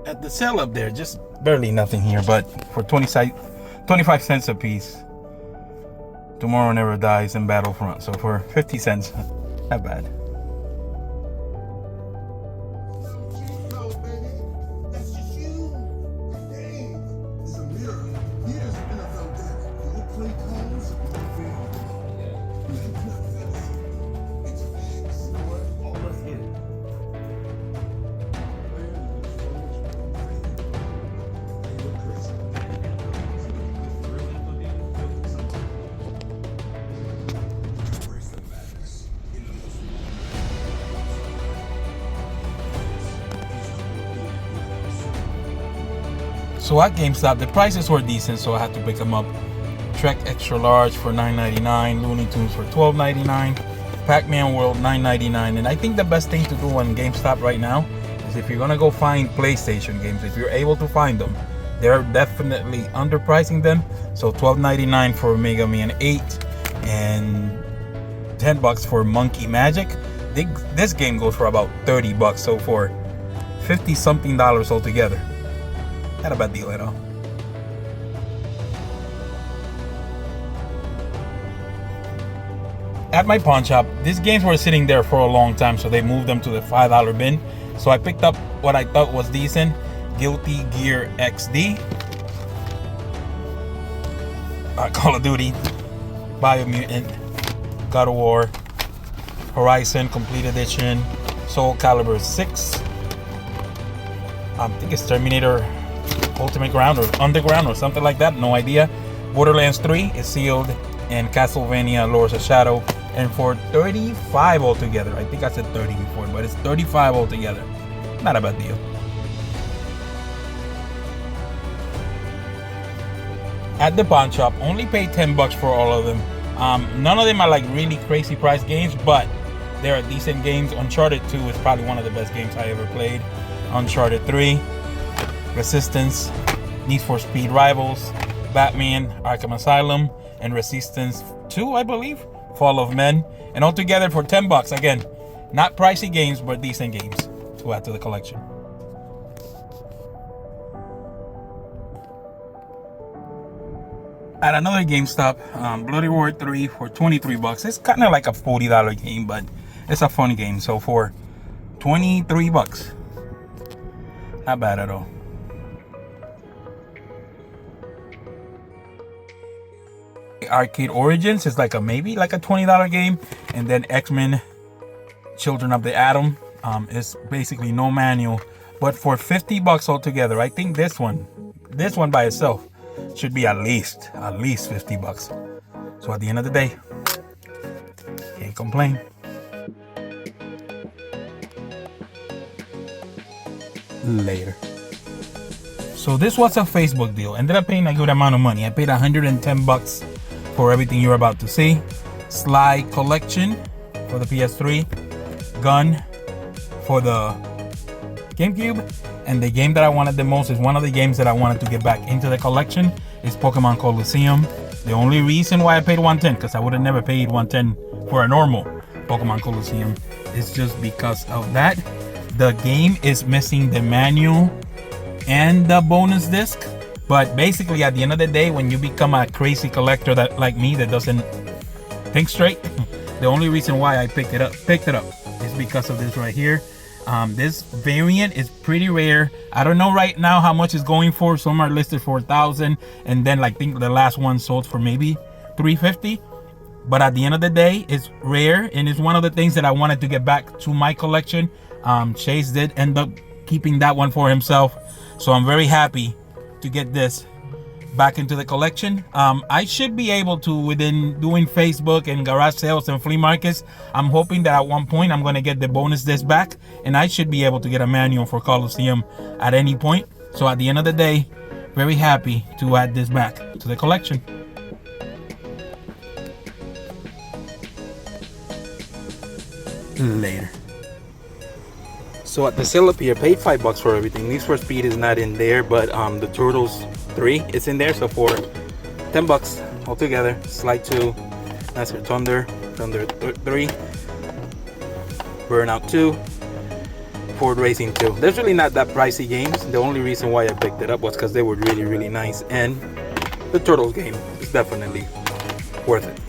at the sale up there, just barely nothing here, but for 25 cents a piece. Tomorrow Never Dies in Battlefront. So for 50 cents, not bad. So at GameStop, the prices were decent, so I had to pick them up. Trek Extra Large for $9.99, Looney Tunes for $12.99, Pac-Man World $9.99. And I think the best thing to do on GameStop right now is if you're gonna go find PlayStation games, if you're able to find them, they're definitely underpricing them. So $12.99 for Mega Man 8 and $10 for Monkey Magic. This game goes for about $30, so for 50 something dollars altogether. Not a bad deal at all. At my pawn shop, these games were sitting there for a long time, so they moved them to the $5 bin. So I picked up what I thought was decent. Guilty Gear XD, Call of Duty, Biomutant, God of War, Horizon Complete Edition, Soul Calibur 6. I think it's Terminator Ultimate Ground or Underground or something like that, no idea. Borderlands 3 is sealed, and Castlevania Lords of Shadow, and for 35 altogether. I think I said 30 before, but it's 35 altogether. Not a bad deal. At the pawn shop, only paid $10 for all of them. None of them are like really crazy price games, but they're decent games. Uncharted 2 is probably one of the best games I ever played. Uncharted 3, Resistance, Need for Speed Rivals, Batman, Arkham Asylum, and Resistance 2, I believe, Fall of Men. And altogether for $10. Again, not pricey games, but decent games to add to the collection. At another GameStop, Bloody Roar 3 for $23. It's kind of like a $40 game, but it's a fun game. So for $23, not bad at all. Arcade Origins is like maybe like a $20 game, and then X-Men Children of the Atom is basically no manual, but for $50 altogether. I think this one by itself should be at least $50. So at the end of the day, can't complain. Later. So this was a Facebook deal. Ended up paying a good amount of money. I paid $110 for everything you're about to see. Sly Collection for the PS3, Gun for the GameCube, and the game that I wanted the most is one of the games that I wanted to get back into the collection is Pokemon Colosseum. The only reason why I paid $110, because I would have never paid $110 for a normal Pokemon Colosseum, is just because of that. The game is missing the manual and the bonus disc. But basically, at the end of the day, when you become a crazy collector that like me that doesn't think straight, the only reason why I picked it up is because of this right here. This variant is pretty rare. I don't know right now how much it's going for. Some are listed for $1,000, and then like think the last one sold for maybe $350. But at the end of the day, it's rare, and it's one of the things that I wanted to get back to my collection. Chase did end up keeping that one for himself, so I'm very happy to get this back into the collection. I should be able to, within doing Facebook and garage sales and flea markets, I'm hoping that at one point I'm going to get the bonus disc back, and I should be able to get a manual for Colosseum at any point. So at the end of the day, very happy to add this back to the collection. Later. So at the sale up here, paid $5 for everything. Need for Speed is not in there, but the Turtles 3 is in there. So for $10 altogether. Slide 2, that's for Thunder 3, Burnout 2, Ford Racing 2. There's really not that pricey games. The only reason why I picked it up was because they were really, really nice. And the Turtles game is definitely worth it.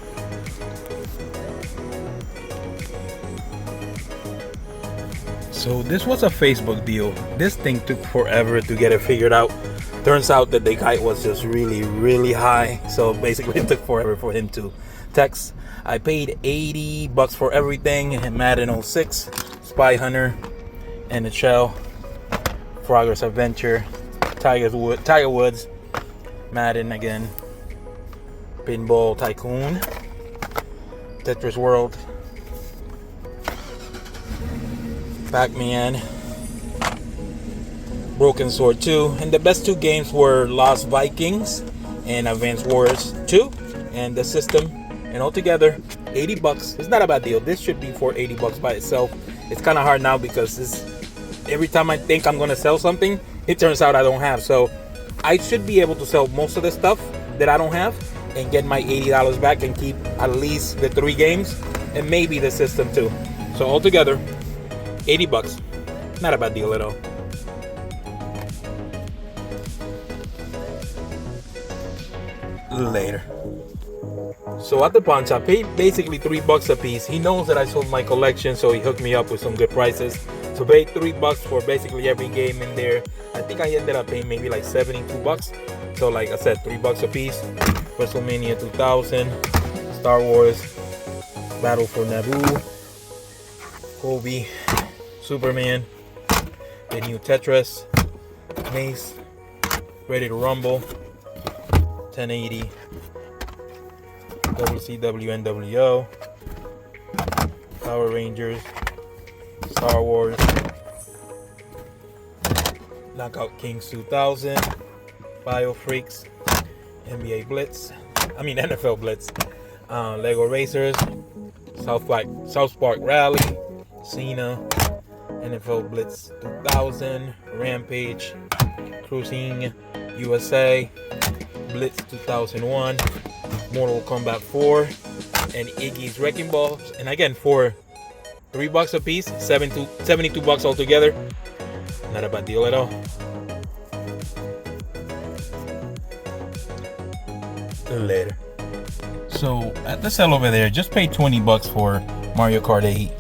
So this was a Facebook deal. This thing took forever to get it figured out. Turns out that the guy was just really, really high. So basically it took forever for him to text. I paid $80 for everything. Madden 06, Spy Hunter, NHL, Frogger's Adventure, Tiger Woods, Madden again, Pinball Tycoon, Tetris World, Pac-Man, Broken Sword 2, and the best two games were Lost Vikings and Advance Wars 2, and the system, and altogether $80. It's not a bad deal. This should be for $80 by itself. It's kind of hard now because every time I think I'm gonna sell something, it turns out I don't have. So I should be able to sell most of the stuff that I don't have and get my $80 back and keep at least the 3 games and maybe the system too. So altogether $80. Not a bad deal at all. Later. So at the pawn shop, I paid basically $3 a piece. He knows that I sold my collection, so he hooked me up with some good prices. So paid $3 for basically every game in there. I think I ended up paying maybe like $72. So like I said, $3 a piece. WrestleMania 2000, Star Wars, Battle for Naboo, Kobe, Superman, the new Tetris, Mace, Ready to Rumble, 1080, WCW NWO, Power Rangers, Star Wars, Knockout Kings 2000, Bio Freaks, NBA Blitz, NFL Blitz, Lego Racers, South Park Rally, Cena, NFL Blitz 2000, Rampage, Cruising USA, Blitz 2001, Mortal Kombat 4, and Iggy's Wrecking Balls. And again, for $3 a piece, $72 altogether. Not a bad deal at all. Later. So at the sale over there, just paid $20 for Mario Kart 8,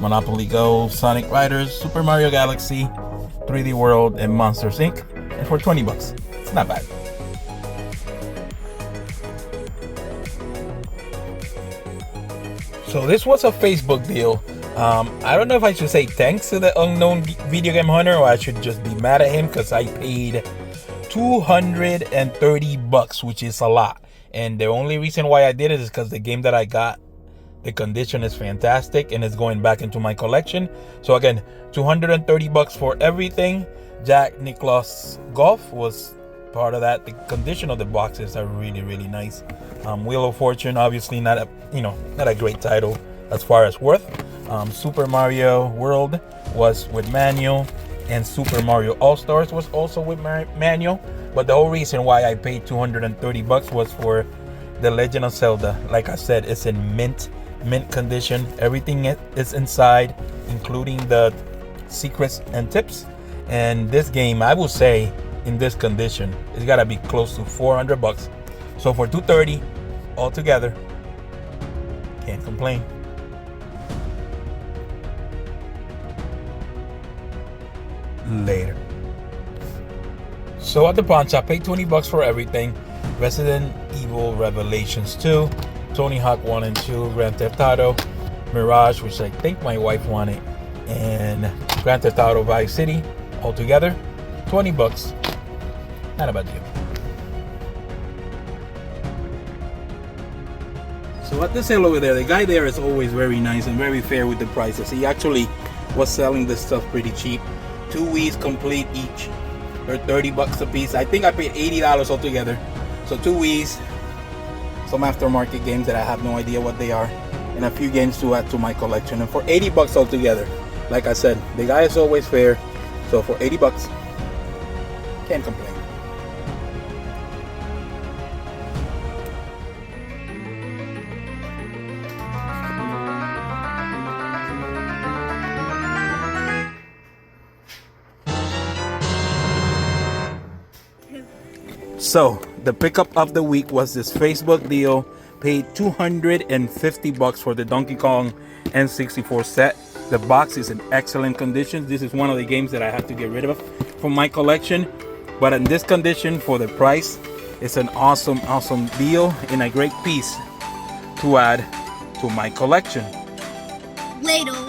Monopoly Go, Sonic Riders, Super Mario Galaxy, 3D World, and Monsters Inc. And for $20, it's not bad. So this was a Facebook deal. I don't know if I should say thanks to the unknown video game hunter or I should just be mad at him because I paid $230, which is a lot. And the only reason why I did it is because the game that I got, the condition is fantastic and it's going back into my collection. So again, $230 for everything. Jack Nicklaus Golf was part of that. The condition of the boxes are really, really nice. Wheel of Fortune, obviously not a great title as far as worth. Super Mario World was with manual, and Super Mario All-Stars was also with manual. But the whole reason why I paid $230 was for The Legend of Zelda. Like I said, it's in mint condition. Everything is inside, including the secrets and tips. And this game, I will say, in this condition, it's gotta be close to $400. So for $230 altogether, can't complain. Later. So at the pawn shop, paid $20 for everything. Resident Evil Revelations 2, Tony Hawk 1 and 2, Grand Theft Auto, Mirage, which I think my wife wanted, and Grand Theft Auto Vice City, altogether $20. Not a bad deal. So at the sale over there, the guy there is always very nice and very fair with the prices. He actually was selling this stuff pretty cheap. 2 Wii's complete each. They're $30 a piece. I think I paid $80 altogether. So 2 Wii's, some aftermarket games that I have no idea what they are, and a few games to add to my collection. And for $80 altogether, like I said, the guy is always fair. So for $80, can't complain. So the pickup of the week was this Facebook deal. Paid $250 for the Donkey Kong N64 set. The box is in excellent condition. This is one of the games that I had to get rid of from my collection, but in this condition for the price, it's an awesome deal and a great piece to add to my collection. Later.